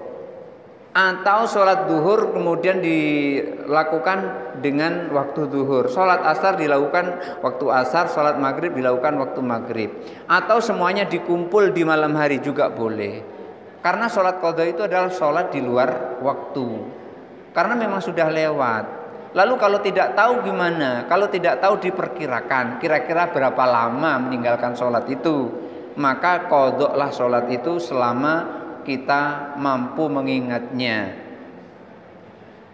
Atau sholat duhur kemudian dilakukan dengan waktu duhur, sholat asar dilakukan waktu asar, sholat maghrib dilakukan waktu maghrib, atau semuanya dikumpul di malam hari juga boleh. Karena sholat qadha itu adalah sholat di luar waktu, karena memang sudah lewat. Lalu kalau tidak tahu gimana? Kalau tidak tahu diperkirakan kira-kira berapa lama meninggalkan sholat itu, maka qadha lah sholat itu selama kita mampu mengingatnya.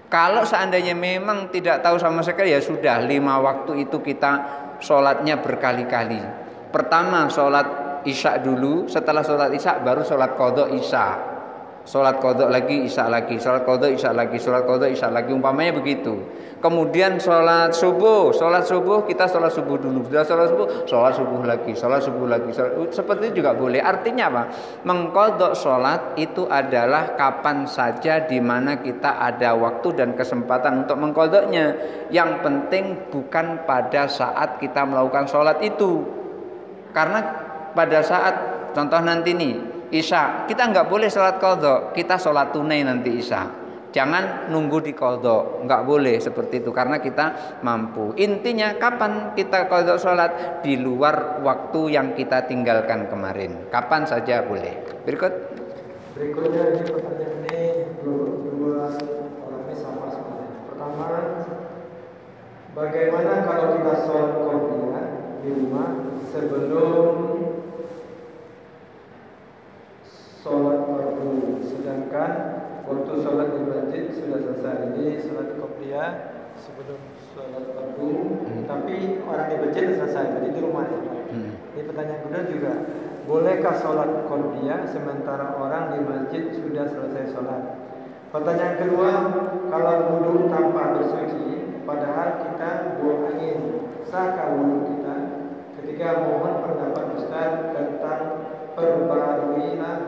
Kalau seandainya memang tidak tahu sama sekali, ya sudah 5 waktu itu kita sholatnya berkali-kali. Pertama sholat isya dulu, setelah sholat isya baru sholat qadha isya. Sholat qadha lagi, isya lagi, sholat qadha isya lagi, sholat qadha isya lagi, umpamanya begitu. Kemudian sholat subuh kita sholat subuh dulu, sudah sholat subuh lagi, seperti itu juga boleh. Artinya apa? Mengqadha sholat itu adalah kapan saja di mana kita ada waktu dan kesempatan untuk mengqadhanya. Yang penting bukan pada saat kita melakukan sholat itu, karena pada saat contoh nanti nih isya, kita nggak boleh sholat qadha, kita sholat tunai nanti isya. Jangan nunggu di qadha, nggak boleh seperti itu karena kita mampu. Intinya kapan kita qadha sholat? Di luar waktu yang kita tinggalkan kemarin, kapan saja boleh. Berikutnya ini pertanyaan ini dua orangnya sama sebenarnya. Pertama, bagaimana kalau kita sholat qadha di rumah sebelum sholat fardu, sedangkan waktu sholat di masjid sudah selesai. Jadi sholat qobliyah sebelum sholat fardu, tapi orang di masjid sudah selesai, jadi di rumah. Ini pertanyaan kedua juga, bolehkah sholat qobliyah sementara orang di masjid sudah selesai sholat? Pertanyaan kedua, kalau wudu tanpa bersuci, padahal kita buang angin, sahkah wudu kita? Ketika mohon pendapat Ustaz tentang perbaruian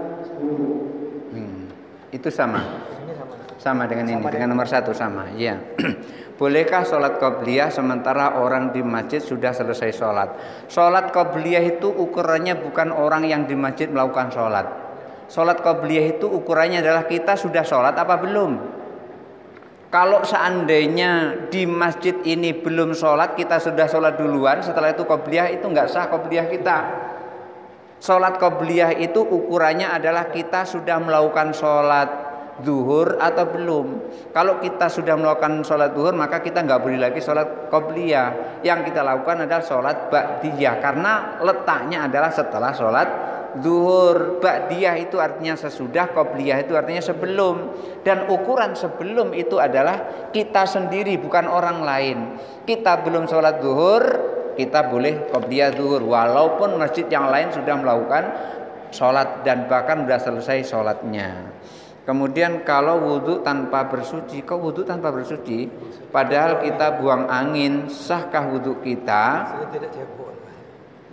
wudu. Itu sama dengan ini, dengan nomor 1 sama. Ya. Bolehkah sholat qobliyah sementara orang di masjid sudah selesai sholat? Sholat qobliyah itu ukurannya bukan orang yang di masjid melakukan sholat. Sholat qobliyah itu ukurannya adalah kita sudah sholat apa belum. Kalau seandainya di masjid ini belum sholat, kita sudah sholat duluan, setelah itu qobliyah, itu nggak sah qobliyah kita. Sholat qobliyah itu ukurannya adalah kita sudah melakukan sholat zuhur atau belum. Kalau kita sudah melakukan sholat zuhur, maka kita nggak boleh lagi sholat qobliyah. Yang kita lakukan adalah sholat ba'diyah, karena letaknya adalah setelah sholat zuhur. Ba'diyah itu artinya sesudah, qobliyah itu artinya sebelum. Dan ukuran sebelum itu adalah kita sendiri, bukan orang lain. Kita belum sholat zuhur, kita boleh qobliyah zuhur walaupun masjid yang lain sudah melakukan sholat dan bahkan sudah selesai sholatnya. Kemudian kalau wudhu tanpa bersuci, kok wudhu tanpa bersuci? Padahal kita buang angin, sahkah wudhu kita?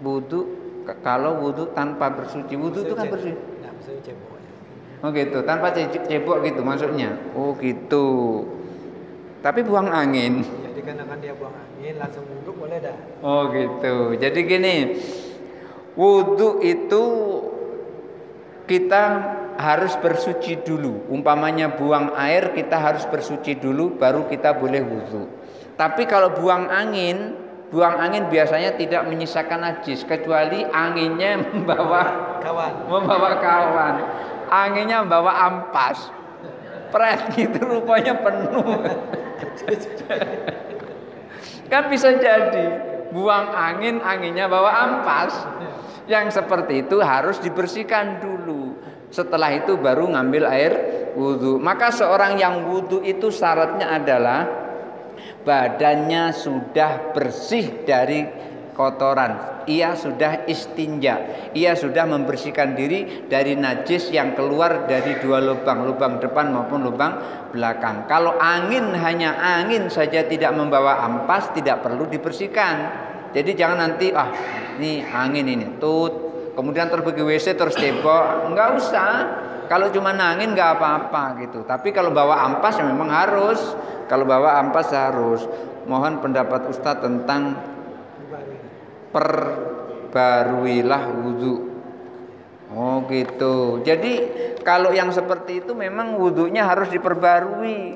Wudhu, kalau wudhu tanpa bersuci, wudhu itu kan bersuci. Oh gitu, tanpa cebok gitu maksudnya. Oh gitu. Tapi buang angin. Dikarenakan dia buang angin langsung wudhu boleh dah. Oh gitu. Jadi gini, wudhu itu kita harus bersuci dulu. Umpamanya buang air, kita harus bersuci dulu baru kita boleh wudhu. Tapi kalau buang angin biasanya tidak menyisakan najis kecuali anginnya membawa kawan. Anginnya membawa ampas. Pret gitu rupanya penuh. Kan bisa jadi buang angin, anginnya bawa ampas. Yang seperti itu harus dibersihkan dulu. Setelah itu baru ngambil air wudhu. Maka seorang yang wudhu itu syaratnya adalah badannya sudah bersih dari kotoran. Ia sudah istinja. Ia sudah membersihkan diri dari najis yang keluar dari dua lubang, lubang depan maupun lubang belakang. Kalau angin hanya angin saja tidak membawa ampas, tidak perlu dibersihkan. Jadi jangan nanti ini angin ini tut, kemudian terus pergi WC terus tembok, enggak usah. Kalau cuma angin enggak apa-apa gitu. Tapi kalau bawa ampas ya memang harus. Kalau bawa ampas harus. Mohon pendapat Ustadz tentang perbaruilah wudu. Oh gitu. Jadi kalau yang seperti itu memang wudunya harus diperbarui.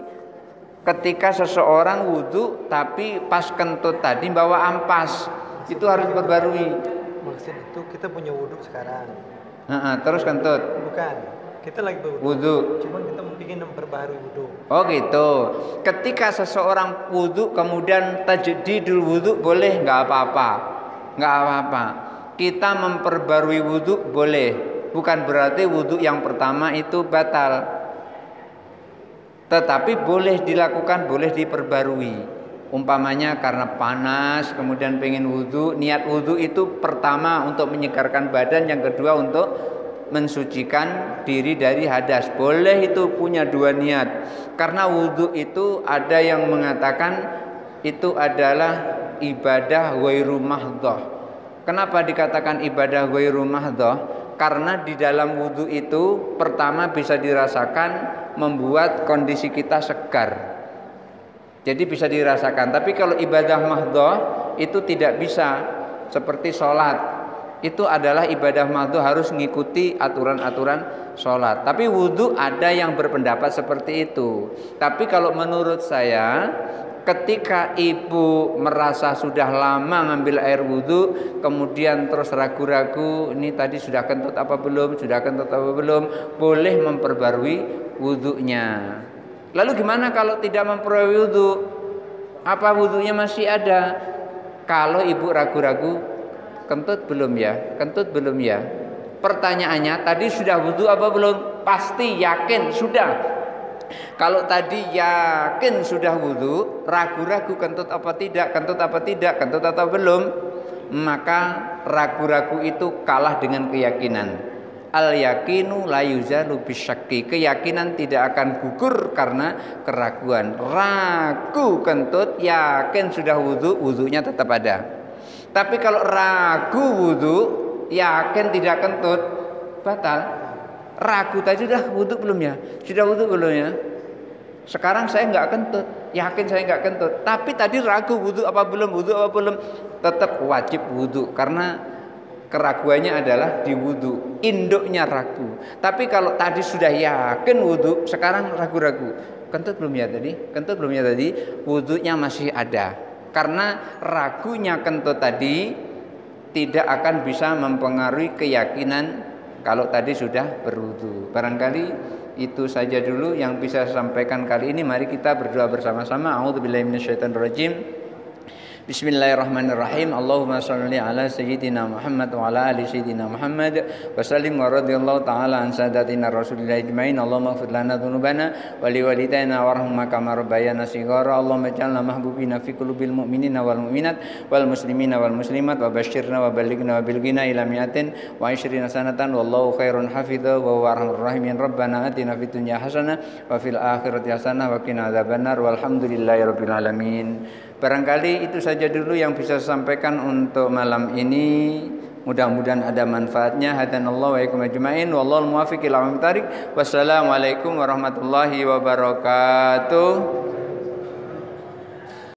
Ketika seseorang wudu tapi pas kentut tadi bawa ampas, itu harus diperbarui. Maksud itu kita punya wudu sekarang. Terus kentut. Bukan. Kita lagi wudu. Cuman kita ingin memperbaharui wudu. Oh gitu. Ketika seseorang wudu kemudian tajdidul wudu boleh, nggak apa-apa. Nggak apa-apa. Kita memperbarui wudu boleh. Bukan berarti wudu yang pertama itu batal. Tetapi boleh dilakukan, boleh diperbarui. Umpamanya karena panas, kemudian pengen wudu. Niat wudu itu pertama untuk menyegarkan badan, yang kedua untuk mensucikan diri dari hadas. Boleh itu punya dua niat. Karena wudu itu ada yang mengatakan itu adalah ibadah ghairu mahdhah. Kenapa dikatakan ibadah ghairu mahdhah? Karena di dalam wudu itu pertama bisa dirasakan membuat kondisi kita segar. Jadi bisa dirasakan. Tapi kalau ibadah mahdhah itu tidak bisa. Seperti sholat, itu adalah ibadah mahdhah, harus mengikuti aturan-aturan sholat. Tapi wudu ada yang berpendapat seperti itu. Tapi kalau menurut saya, ketika ibu merasa sudah lama ngambil air wudu, kemudian terus ragu-ragu, ini tadi sudah kentut apa belum, boleh memperbarui wudunya. Lalu gimana kalau tidak memperbarui wudu? Apa wudunya masih ada? Kalau ibu ragu-ragu, kentut belum ya? Pertanyaannya, tadi sudah wudu apa belum? Pasti yakin sudah. Kalau tadi yakin sudah wudu, ragu-ragu kentut apa tidak, kentut atau belum, maka ragu-ragu itu kalah dengan keyakinan. Al yakinu la yuzalu bisyakki. Keyakinan tidak akan gugur karena keraguan. Ragu kentut, yakin sudah wudu, wudunya tetap ada. Tapi kalau ragu wudu, yakin tidak kentut, batal. Ragu tadi sudah wudu belum ya? Sudah wudu belum ya? Sekarang saya nggak kentut, yakin saya nggak kentut. Tapi tadi ragu wudu apa belum, tetap wajib wudu karena keraguannya adalah di wudu, induknya ragu. Tapi kalau tadi sudah yakin wudu, sekarang ragu-ragu, kentut belum ya tadi, wudunya masih ada. Karena ragunya kentut tadi tidak akan bisa mempengaruhi keyakinan kalau tadi sudah berwudu. Barangkali itu saja dulu yang bisa saya sampaikan kali ini. Mari kita berdoa bersama-sama. A'udzubillahi minasyaitonirrajim. Bismillahirrahmanirrahim. Allahumma shalli ala sayyidina Muhammad wa ala ali sayyidina Muhammad wa sallim wa radhiyallahu ta'ala an sadatina Rasulillah ajmain. Allahumma ighfir lana dzunubana wa li walidayna warhamna kama rabbayana shighara. Allahumma ij'alna mahbubina fi qulubil mu'minina wal mu'minat wal muslimina wal muslimat wa basyirna wa ballighna wa bilghina ila mi'atin wa 20 sanatan wallahu khairun hafidha wa huwa arhamur rahimin. Rabbana atina fid dunya hasanah wa fil akhirati hasanah wa qina adzabannar walhamdulillahirabbil alamin. Barangkali itu saja dulu yang bisa saya sampaikan untuk malam ini. Mudah-mudahan ada manfaatnya. Hadanallahu wa iyyakum ajmain. Wallahul muwaffiq ila aqwamit thariq. Wassalamualaikum warahmatullahi wabarakatuh.